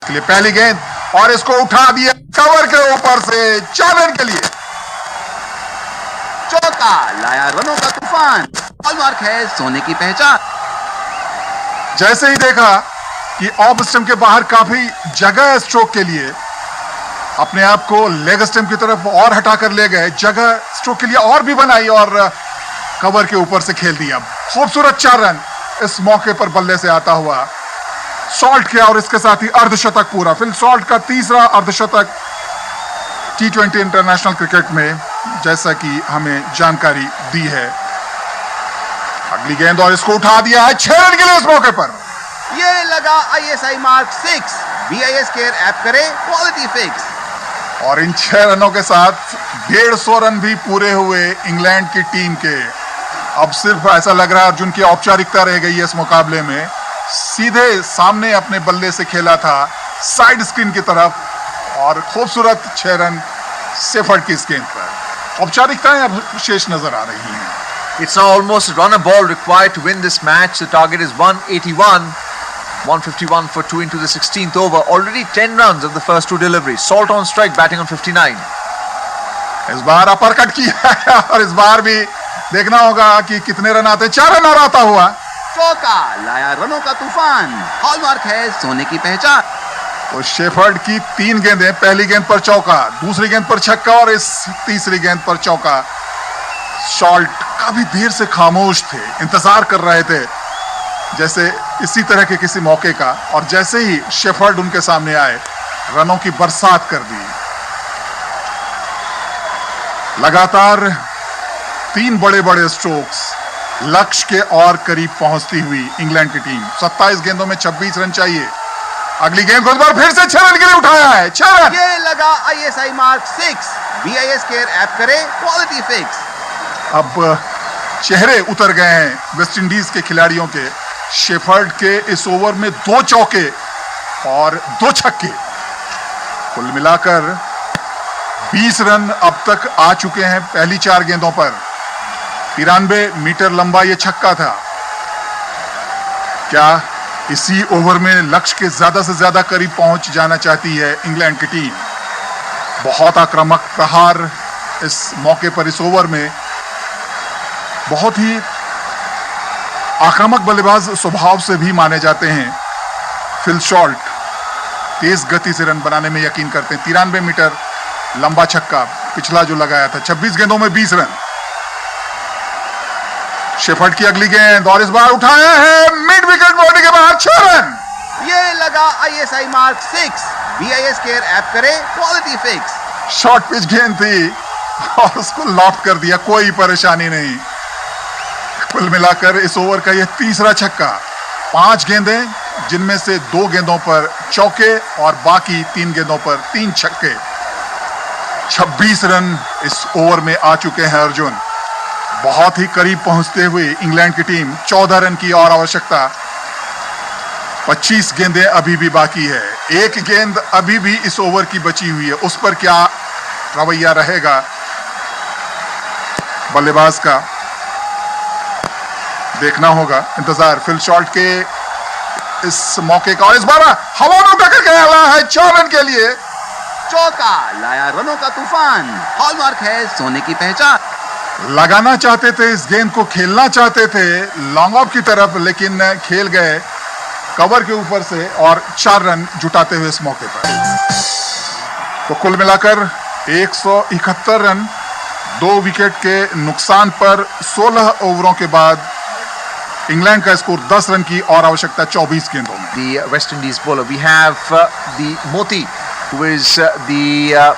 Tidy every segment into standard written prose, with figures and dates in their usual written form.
के लिए पहली गेंद और इसको उठा दिया कवर के ऊपर से 4 रन के लिए। चौका लाया रनों का तूफान, हॉलमार्क है सोने की पहचान। जैसे ही देखा कि ऑफ स्टंप के बाहर काफी जगह है स्ट्रोक के लिए, अपने आप को लेग स्टंप की तरफ और हटाकर ले गए, जगह स्ट्रोक के लिए और भी बनाई और कवर के ऊपर से खेल दिया। खूबसूरत 4 रन इस मौके पर बल्ले से आता हुआ सॉल्ट किया और इसके साथ ही अर्धशतक पूरा। फिल सॉल्ट का तीसरा अर्धशतक T20 इंटरनेशनल क्रिकेट में, जैसा कि हमें जानकारी दी है। अगली गेंद और इसको उठा दिया है 6 रन के लिए इस मौके पर। ये लगा ISI mark 6। BIS care app करे क्वालिटी फिक्स। और इन 6 रनों के साथ 150 रन भी पूरे हुए इंग्लैंड की टीम के। अब सिर्फ ऐसा लग रहा है अर्जुन की औपचारिकता रह गई है इस मुकाबले में। सीधे सामने अपने बल्ले से खेला था साइड स्क्रीन की तरफ और खूबसूरत 6 रन सेफर्ड की गेंद पर। औपचारिकताएं अब शेष नजर आ रही हैं। It's now almost a runner ball required to win this match. The target is 181. 151 for 2 into the 16th over. Already 10 runs of the first 2 deliveries. Salt on strike, batting on 59. इस बार अपरकट किया है और इस बार भी देखना होगा कि कितने रन आते। 4 रन और आता हुआ। चौका लाया रनों का तूफान, हॉलमार्क है सोने की पहचान। तो शेफर्ड की 3 गेंदें, पहली गेंद पर चौका, दूसरी गेंद पर छक्का और इस तीसरी गेंद पर चौका। सॉल्ट काफी देर से खामोश थे, इंतजार कर रहे थे जैसे इसी तरह के किसी मौके का, और जैसे ही शेफर्ड उनके सामने आए रनों की बरसात कर दी। लगातार 3 बड़े बड़े स्ट्रोक्स, लक्ष्य के और करीब पहुंचती हुई इंग्लैंड की टीम। 27 गेंदों में 26 रन चाहिए। अगली गेंद को इस बार फिर से 6 रन के लिए उठाया है। 6 रन। ये लगा ISI mark 6। BIS care app करे क्वालिटी फिक्स। अब चेहरे उतर गए हैं वेस्ट इंडीज के खिलाड़ियों के। शेफर्ड के इस ओवर में 2 चौके और 2 छक्के, कुल मिलाकर 20 रन अब तक आ चुके हैं पहली 4 गेंदों पर। 93 मीटर लंबा ये छक्का था। क्या इसी ओवर में लक्ष्य के ज्यादा से ज्यादा करीब पहुंच जाना चाहती है इंग्लैंड की टीम? बहुत आक्रामक प्रहार इस मौके पर, इस ओवर में बहुत ही आक्रामक बल्लेबाज स्वभाव से भी माने जाते हैं फिल सॉल्ट। तेज गति से रन बनाने में यकीन करते हैं। 93 मीटर लंबा छक्का पिछला जो लगाया था। 26 गेंदों में 20 रन। शेफर्ड की अगली गेंद और इस बार उठाया है मिड विकेट बॉडी के बाहर 6 रन। ये लगा ISI mark 6। BIS care app करे क्वालिटी फिक्स। शॉर्ट पिच गेंद थी और उसको लॉफ्ट कर दिया, कोई परेशानी नहीं। कुल मिलाकर इस ओवर का यह तीसरा छक्का। 5 गेंदें, जिनमें से 2 गेंदों पर चौके और बाकी 3 गेंदों पर 3 छक्के। 26 रन इस ओवर में आ चुके हैं अर्जुन। बहुत ही करीब पहुंचते हुए इंग्लैंड की टीम। 14 रन की और आवश्यकता। 25 गेंदें अभी भी बाकी है। 1 गेंद अभी भी इस ओवर की बची हुई है, उस पर क्या रवैया रहेगा बल्लेबाज का, देखना होगा। इंतजार फिल सॉल्ट के इस मौके का और इस बार हवा में उठा कर गया है 4 रन के लिए। चौका लाया रनों का तूफान, हॉलमार्क है सोने की पहचान। लगाना चाहते थे इस गेंद को, खेलना चाहते थे लॉन्ग ऑफ की तरफ, लेकिन खेल गए कवर के ऊपर से और 4 रन जुटाते हुए इस मौके पर। तो कुल मिलाकर 171 रन 2 विकेट के नुकसान पर 16 ओवरों के बाद इंग्लैंड का स्कोर 10 रन की और आवश्यकता 24 गेंदों में। The West Indies bowler. We have the Moti, who is the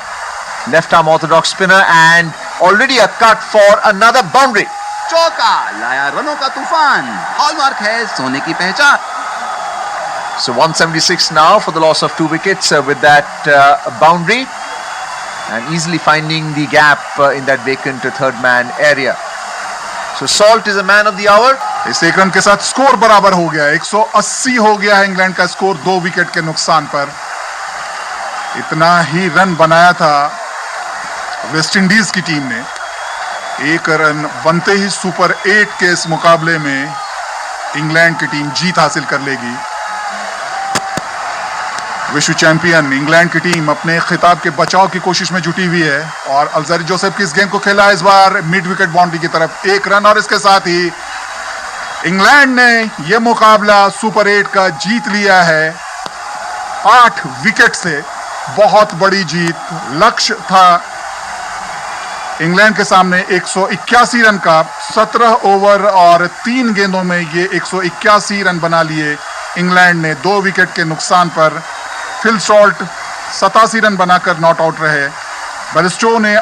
left arm orthodox spinner, and already a cut for another boundary. चौका लाया रनों का तूफान, हॉलमार्क है सोने की पहचान। So 176 now for the loss of 2 wickets with that boundary, and easily finding the gap in that vacant third man area. So Salt is a man of the hour. इस 1 रन के साथ score बराबर हो गया। 180 हो गया है England का स्कोर 2 विकेट के नुकसान पर। इतना ही रन बनाया था वेस्ट इंडीज की टीम ने। 1 रन बनते ही सुपर 8 के इस मुकाबले में इंग्लैंड की टीम जीत हासिल कर लेगी। विश्व चैंपियन इंग्लैंड की टीम अपने खिताब के बचाव की कोशिश में जुटी हुई है और अल्जारी जोसेफ की इस गेंद को खेला इस बार मिड विकेट बाउंड्री की तरफ, 1 रन और इसके साथ ही इंग्लैंड ने यह मुकाबला सुपर 8 का जीत लिया है 8 विकेट से। बहुत बड़ी जीत, लक्ष्य था इंग्लैंड के सामने 181 रन का। 17 ओवर और 3 गेंदों में ये 181 रन बना लिए इंग्लैंड ने 2 विकेट के नुकसान पर। फिल सॉल्ट 87 रन बनाकर नॉट आउट रहे। बेरस्टो ने